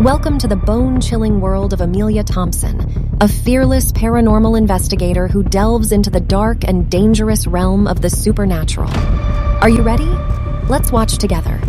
Welcome to the bone-chilling world of Amelia Thompson, a fearless paranormal investigator who delves into the dark and dangerous realm of the supernatural. Are you ready? Let's watch together.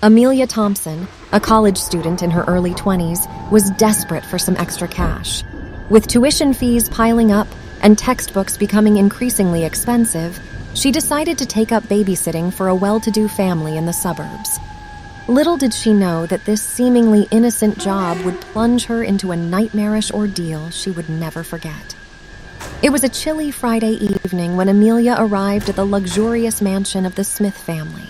Amelia Thompson, a college student in her early 20s, was desperate for some extra cash. With tuition fees piling up and textbooks becoming increasingly expensive, she decided to take up babysitting for a well-to-do family in the suburbs. Little did she know that this seemingly innocent job would plunge her into a nightmarish ordeal she would never forget. It was a chilly Friday evening when Amelia arrived at the luxurious mansion of the Smith family.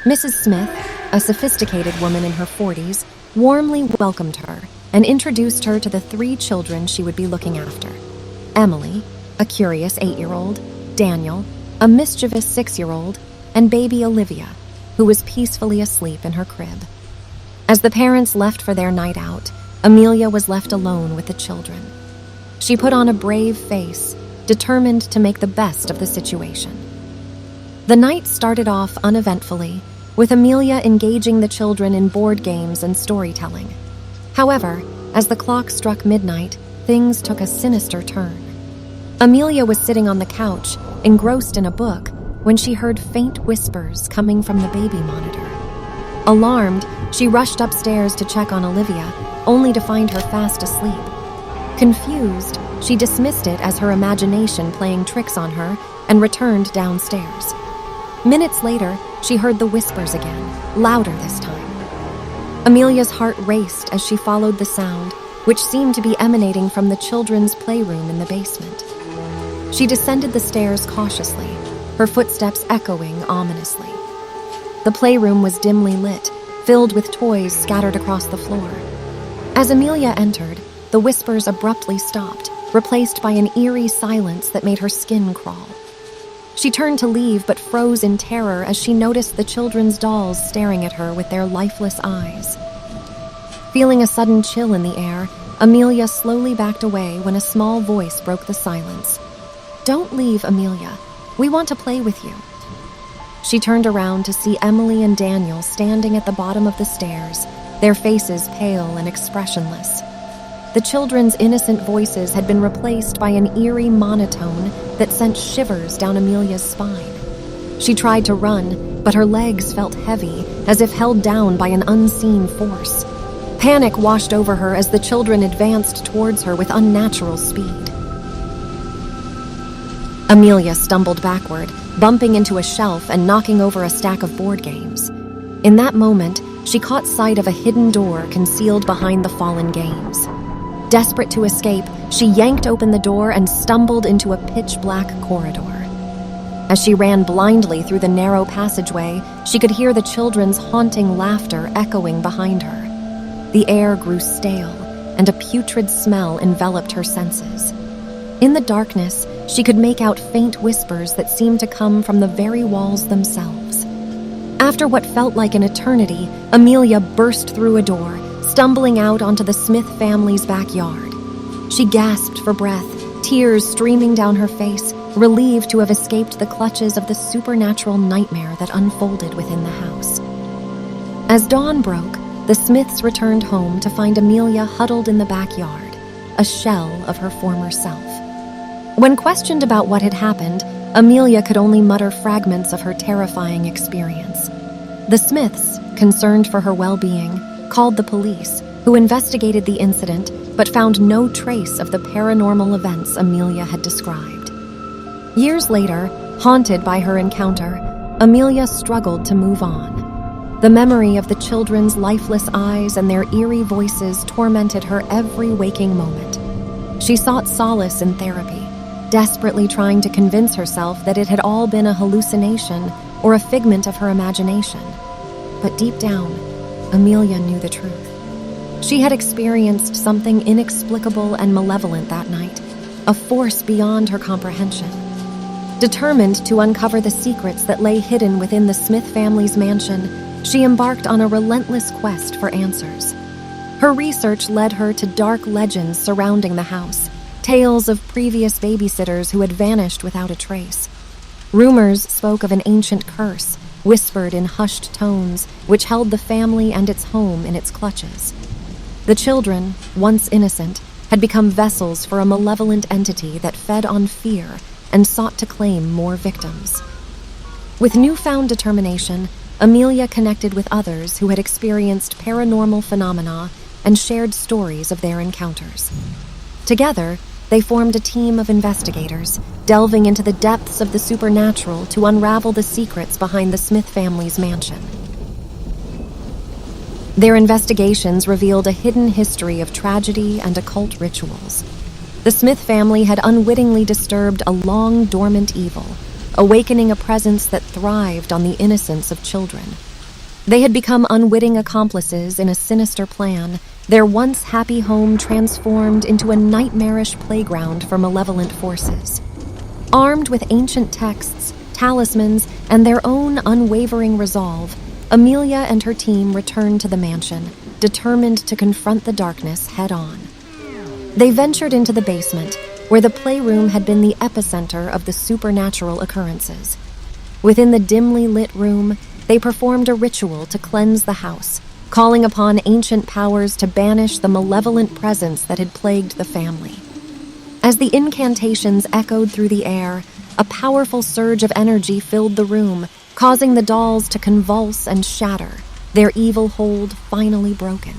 Mrs. Smith, a sophisticated woman in her 40s, warmly welcomed her and introduced her to the 3 children she would be looking after. Emily, a curious 8-year-old, Daniel, a mischievous 6-year-old, and baby Olivia, who was peacefully asleep in her crib. As the parents left for their night out, Amelia was left alone with the children. She put on a brave face, determined to make the best of the situation. The night started off uneventfully, with Amelia engaging the children in board games and storytelling. However, as the clock struck midnight, things took a sinister turn. Amelia was sitting on the couch, engrossed in a book, when she heard faint whispers coming from the baby monitor. Alarmed, she rushed upstairs to check on Olivia, only to find her fast asleep. Confused, she dismissed it as her imagination playing tricks on her and returned downstairs. Minutes later, she heard the whispers again, louder this time. Amelia's heart raced as she followed the sound, which seemed to be emanating from the children's playroom in the basement. She descended the stairs cautiously, her footsteps echoing ominously. The playroom was dimly lit, filled with toys scattered across the floor. As Amelia entered, the whispers abruptly stopped, replaced by an eerie silence that made her skin crawl. She turned to leave but froze in terror as she noticed the children's dolls staring at her with their lifeless eyes. Feeling a sudden chill in the air, Amelia slowly backed away when a small voice broke the silence. "Don't leave, Amelia. We want to play with you." She turned around to see Emily and Daniel standing at the bottom of the stairs, their faces pale and expressionless. The children's innocent voices had been replaced by an eerie monotone that sent shivers down Amelia's spine. She tried to run, but her legs felt heavy, as if held down by an unseen force. Panic washed over her as the children advanced towards her with unnatural speed. Amelia stumbled backward, bumping into a shelf and knocking over a stack of board games. In that moment, she caught sight of a hidden door concealed behind the fallen games. Desperate to escape, she yanked open the door and stumbled into a pitch-black corridor. As she ran blindly through the narrow passageway, she could hear the children's haunting laughter echoing behind her. The air grew stale, and a putrid smell enveloped her senses. In the darkness, she could make out faint whispers that seemed to come from the very walls themselves. After what felt like an eternity, Amelia burst through a door, stumbling out onto the Smith family's backyard. She gasped for breath, tears streaming down her face, relieved to have escaped the clutches of the supernatural nightmare that unfolded within the house. As dawn broke, the Smiths returned home to find Amelia huddled in the backyard, a shell of her former self. When questioned about what had happened, Amelia could only mutter fragments of her terrifying experience. The Smiths, concerned for her well-being, called the police, who investigated the incident but found no trace of the paranormal events Amelia had described. Years later, haunted by her encounter, Amelia struggled to move on. The memory of the children's lifeless eyes and their eerie voices tormented her every waking moment. She sought solace in therapy, desperately trying to convince herself that it had all been a hallucination or a figment of her imagination. But deep down, Amelia knew the truth. She had experienced something inexplicable and malevolent that night, a force beyond her comprehension. Determined to uncover the secrets that lay hidden within the Smith family's mansion, she embarked on a relentless quest for answers. Her research led her to dark legends surrounding the house, tales of previous babysitters who had vanished without a trace. Rumors spoke of an ancient curse, whispered in hushed tones, which held the family and its home in its clutches. The children, once innocent, had become vessels for a malevolent entity that fed on fear and sought to claim more victims. With newfound determination, Amelia connected with others who had experienced paranormal phenomena and shared stories of their encounters. Together, they formed a team of investigators, delving into the depths of the supernatural to unravel the secrets behind the Smith family's mansion. Their investigations revealed a hidden history of tragedy and occult rituals. The Smith family had unwittingly disturbed a long-dormant evil, awakening a presence that thrived on the innocence of children. They had become unwitting accomplices in a sinister plan, their once happy home transformed into a nightmarish playground for malevolent forces. Armed with ancient texts, talismans, and their own unwavering resolve, Amelia and her team returned to the mansion, determined to confront the darkness head-on. They ventured into the basement, where the playroom had been the epicenter of the supernatural occurrences. Within the dimly lit room, they performed a ritual to cleanse the house, calling upon ancient powers to banish the malevolent presence that had plagued the family. As the incantations echoed through the air, a powerful surge of energy filled the room, causing the dolls to convulse and shatter, their evil hold finally broken.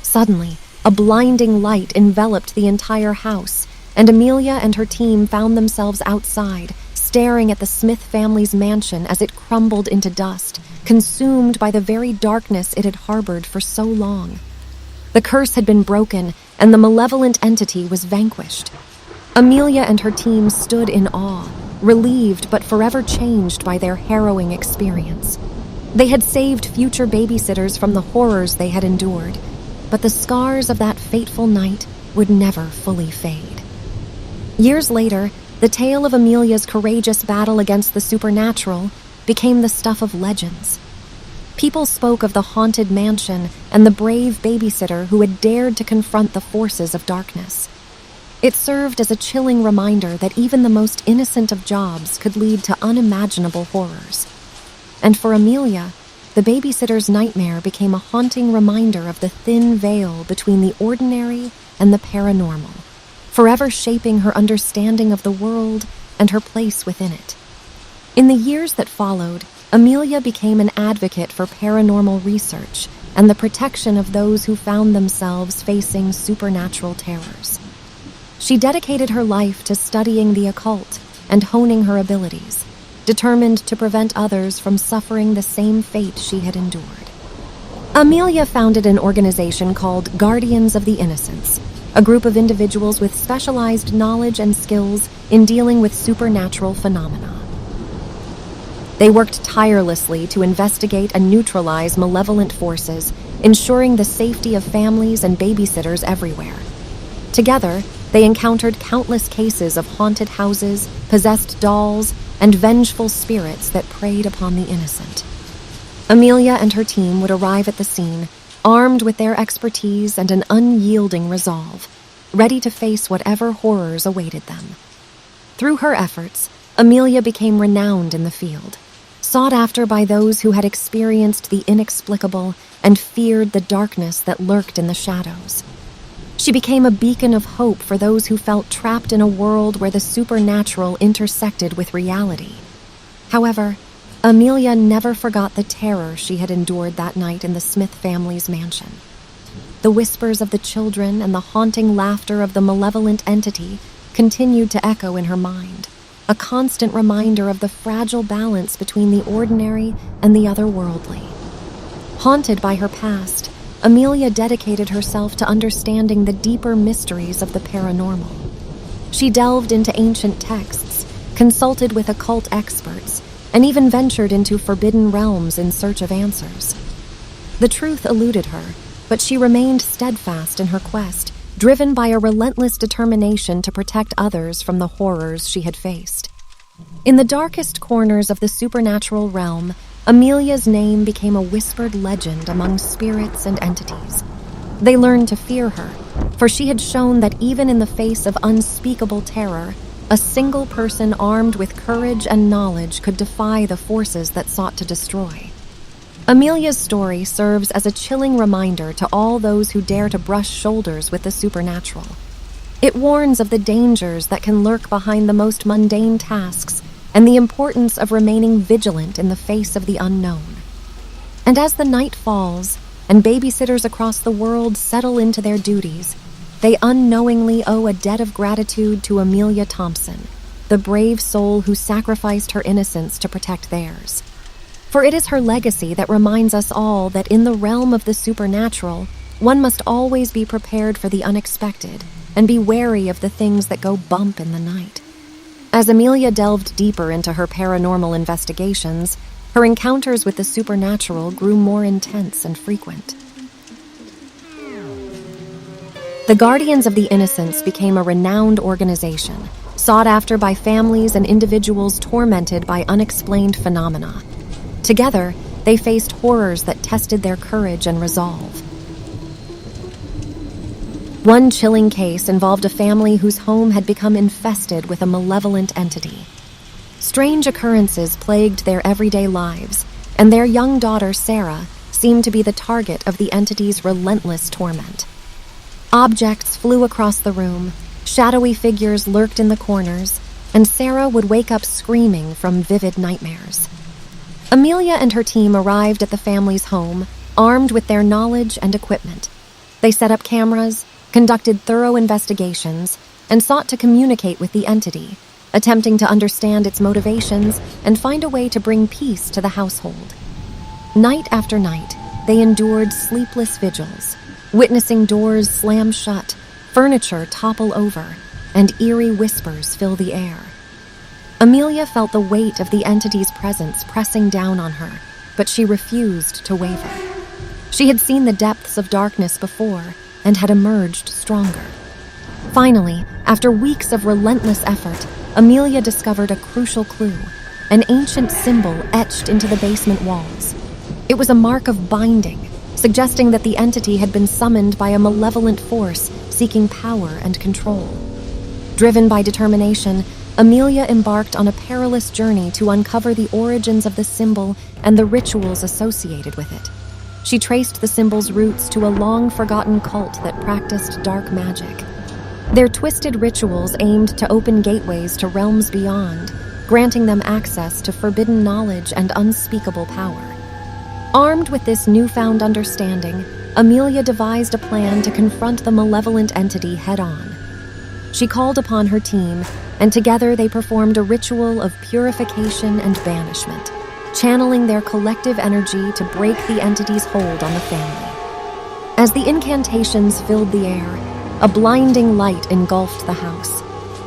Suddenly, a blinding light enveloped the entire house, and Amelia and her team found themselves outside, staring at the Smith family's mansion as it crumbled into dust, consumed by the very darkness it had harbored for so long. The curse had been broken, and the malevolent entity was vanquished. Amelia and her team stood in awe, relieved but forever changed by their harrowing experience. They had saved future babysitters from the horrors they had endured, but the scars of that fateful night would never fully fade. Years later, the tale of Amelia's courageous battle against the supernatural became the stuff of legends. People spoke of the haunted mansion and the brave babysitter who had dared to confront the forces of darkness. It served as a chilling reminder that even the most innocent of jobs could lead to unimaginable horrors. And for Amelia, the babysitter's nightmare became a haunting reminder of the thin veil between the ordinary and the paranormal, forever shaping her understanding of the world and her place within it. In the years that followed, Amelia became an advocate for paranormal research and the protection of those who found themselves facing supernatural terrors. She dedicated her life to studying the occult and honing her abilities, determined to prevent others from suffering the same fate she had endured. Amelia founded an organization called Guardians of the Innocents, a group of individuals with specialized knowledge and skills in dealing with supernatural phenomena. They worked tirelessly to investigate and neutralize malevolent forces, ensuring the safety of families and babysitters everywhere. Together, they encountered countless cases of haunted houses, possessed dolls, and vengeful spirits that preyed upon the innocent. Amelia and her team would arrive at the scene, armed with their expertise and an unyielding resolve, ready to face whatever horrors awaited them. Through her efforts, Amelia became renowned in the field, sought after by those who had experienced the inexplicable and feared the darkness that lurked in the shadows. She became a beacon of hope for those who felt trapped in a world where the supernatural intersected with reality. However, Amelia never forgot the terror she had endured that night in the Smith family's mansion. The whispers of the children and the haunting laughter of the malevolent entity continued to echo in her mind, a constant reminder of the fragile balance between the ordinary and the otherworldly. Haunted by her past, Amelia dedicated herself to understanding the deeper mysteries of the paranormal. She delved into ancient texts, consulted with occult experts, and even ventured into forbidden realms in search of answers. The truth eluded her, but she remained steadfast in her quest, driven by a relentless determination to protect others from the horrors she had faced. In the darkest corners of the supernatural realm, Amelia's name became a whispered legend among spirits and entities. They learned to fear her, for she had shown that even in the face of unspeakable terror, a single person armed with courage and knowledge could defy the forces that sought to destroy. Amelia's story serves as a chilling reminder to all those who dare to brush shoulders with the supernatural. It warns of the dangers that can lurk behind the most mundane tasks and the importance of remaining vigilant in the face of the unknown. And as the night falls and babysitters across the world settle into their duties, they unknowingly owe a debt of gratitude to Amelia Thompson, the brave soul who sacrificed her innocence to protect theirs. For it is her legacy that reminds us all that in the realm of the supernatural, one must always be prepared for the unexpected and be wary of the things that go bump in the night. As Amelia delved deeper into her paranormal investigations, her encounters with the supernatural grew more intense and frequent. The Guardians of the Innocents became a renowned organization, sought after by families and individuals tormented by unexplained phenomena. Together, they faced horrors that tested their courage and resolve. One chilling case involved a family whose home had become infested with a malevolent entity. Strange occurrences plagued their everyday lives, and their young daughter, Sarah, seemed to be the target of the entity's relentless torment. Objects flew across the room, shadowy figures lurked in the corners, and Sarah would wake up screaming from vivid nightmares. Amelia and her team arrived at the family's home, armed with their knowledge and equipment. They set up cameras, conducted thorough investigations, and sought to communicate with the entity, attempting to understand its motivations and find a way to bring peace to the household. Night after night, they endured sleepless vigils, witnessing doors slam shut, furniture topple over, and eerie whispers fill the air. Amelia felt the weight of the entity's presence pressing down on her, but she refused to waver. She had seen the depths of darkness before and had emerged stronger. Finally, after weeks of relentless effort, Amelia discovered a crucial clue, an ancient symbol etched into the basement walls. It was a mark of binding, suggesting that the entity had been summoned by a malevolent force seeking power and control. Driven by determination, Amelia embarked on a perilous journey to uncover the origins of the symbol and the rituals associated with it. She traced the symbol's roots to a long-forgotten cult that practiced dark magic. Their twisted rituals aimed to open gateways to realms beyond, granting them access to forbidden knowledge and unspeakable power. Armed with this newfound understanding, Amelia devised a plan to confront the malevolent entity head-on. She called upon her team, and together they performed a ritual of purification and banishment, channeling their collective energy to break the entity's hold on the family. As the incantations filled the air, a blinding light engulfed the house.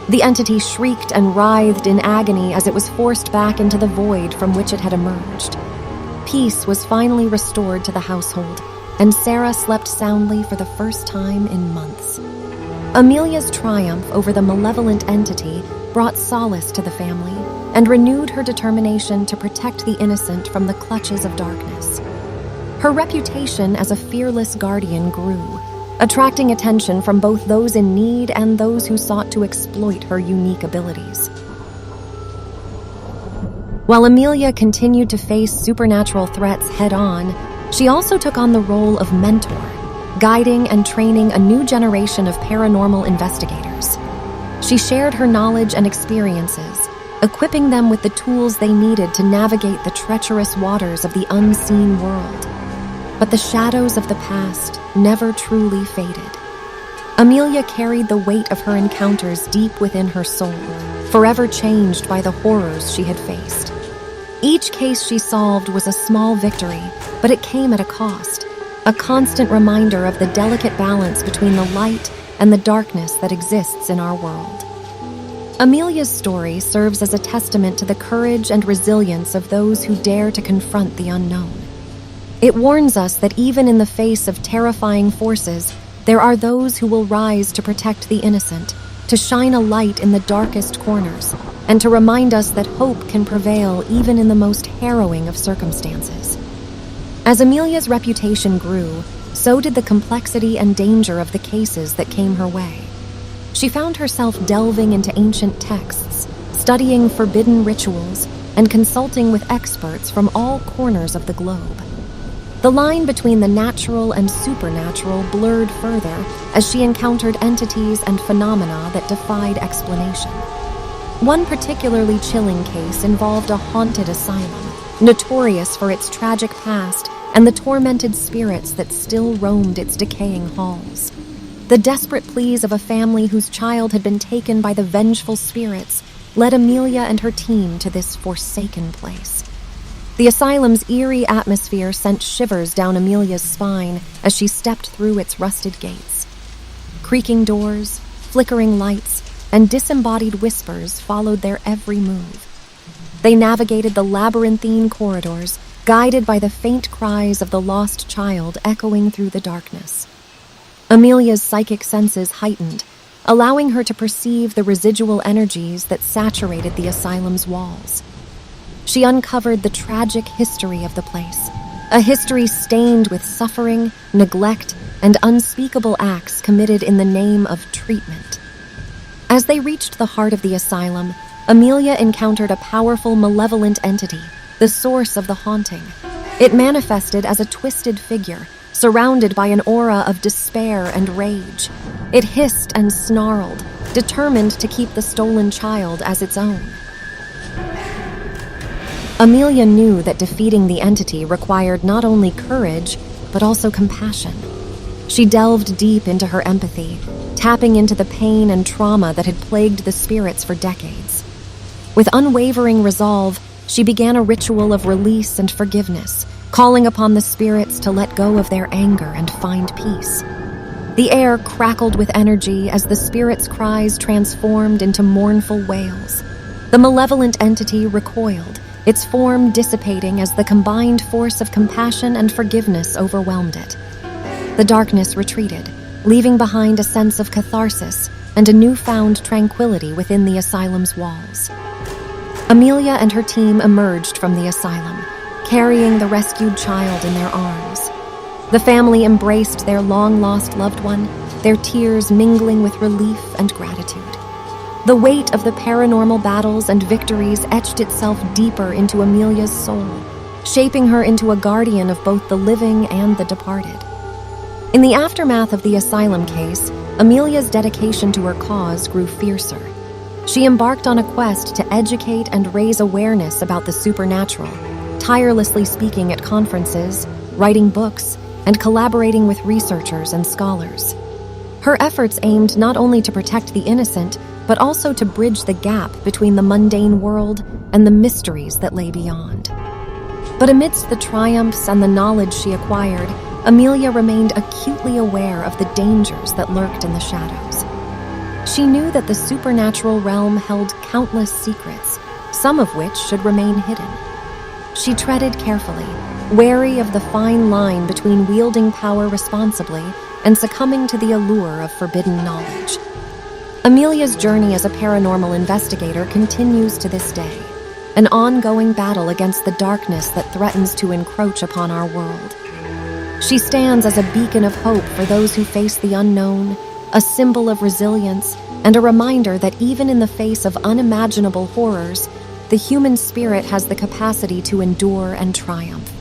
The entity shrieked and writhed in agony as it was forced back into the void from which it had emerged. Peace was finally restored to the household, and Sarah slept soundly for the first time in months. Amelia's triumph over the malevolent entity brought solace to the family and renewed her determination to protect the innocent from the clutches of darkness. Her reputation as a fearless guardian grew, attracting attention from both those in need and those who sought to exploit her unique abilities. While Amelia continued to face supernatural threats head-on, she also took on the role of mentor, guiding and training a new generation of paranormal investigators. She shared her knowledge and experiences, equipping them with the tools they needed to navigate the treacherous waters of the unseen world. But the shadows of the past never truly faded. Amelia carried the weight of her encounters deep within her soul, forever changed by the horrors she had faced. Each case she solved was a small victory, but it came at a cost, a constant reminder of the delicate balance between the light and the darkness that exists in our world. Amelia's story serves as a testament to the courage and resilience of those who dare to confront the unknown. It warns us that even in the face of terrifying forces, there are those who will rise to protect the innocent, to shine a light in the darkest corners, and to remind us that hope can prevail even in the most harrowing of circumstances. As Amelia's reputation grew, so did the complexity and danger of the cases that came her way. She found herself delving into ancient texts, studying forbidden rituals, and consulting with experts from all corners of the globe. The line between the natural and supernatural blurred further as she encountered entities and phenomena that defied explanation. One particularly chilling case involved a haunted asylum, notorious for its tragic past and the tormented spirits that still roamed its decaying halls. The desperate pleas of a family whose child had been taken by the vengeful spirits led Amelia and her team to this forsaken place. The asylum's eerie atmosphere sent shivers down Amelia's spine as she stepped through its rusted gates. Creaking doors, flickering lights, and disembodied whispers followed their every move. They navigated the labyrinthine corridors, guided by the faint cries of the lost child echoing through the darkness. Amelia's psychic senses heightened, allowing her to perceive the residual energies that saturated the asylum's walls. She uncovered the tragic history of the place, a history stained with suffering, neglect, and unspeakable acts committed in the name of treatment. As they reached the heart of the asylum, Amelia encountered a powerful malevolent entity, the source of the haunting. It manifested as a twisted figure, surrounded by an aura of despair and rage. It hissed and snarled, determined to keep the stolen child as its own. Amelia knew that defeating the entity required not only courage, but also compassion. She delved deep into her empathy, tapping into the pain and trauma that had plagued the spirits for decades. With unwavering resolve, she began a ritual of release and forgiveness, calling upon the spirits to let go of their anger and find peace. The air crackled with energy as the spirits' cries transformed into mournful wails. The malevolent entity recoiled, its form dissipating as the combined force of compassion and forgiveness overwhelmed it. The darkness retreated, leaving behind a sense of catharsis and a newfound tranquility within the asylum's walls. Amelia and her team emerged from the asylum, carrying the rescued child in their arms. The family embraced their long-lost loved one, their tears mingling with relief and gratitude. The weight of the paranormal battles and victories etched itself deeper into Amelia's soul, shaping her into a guardian of both the living and the departed. In the aftermath of the asylum case, Amelia's dedication to her cause grew fiercer. She embarked on a quest to educate and raise awareness about the supernatural, tirelessly speaking at conferences, writing books, and collaborating with researchers and scholars. Her efforts aimed not only to protect the innocent, but also to bridge the gap between the mundane world and the mysteries that lay beyond. But amidst the triumphs and the knowledge she acquired, Amelia remained acutely aware of the dangers that lurked in the shadows. She knew that the supernatural realm held countless secrets, some of which should remain hidden. She treaded carefully, wary of the fine line between wielding power responsibly and succumbing to the allure of forbidden knowledge. Amelia's journey as a paranormal investigator continues to this day, an ongoing battle against the darkness that threatens to encroach upon our world. She stands as a beacon of hope for those who face the unknown, a symbol of resilience, and a reminder that even in the face of unimaginable horrors, the human spirit has the capacity to endure and triumph.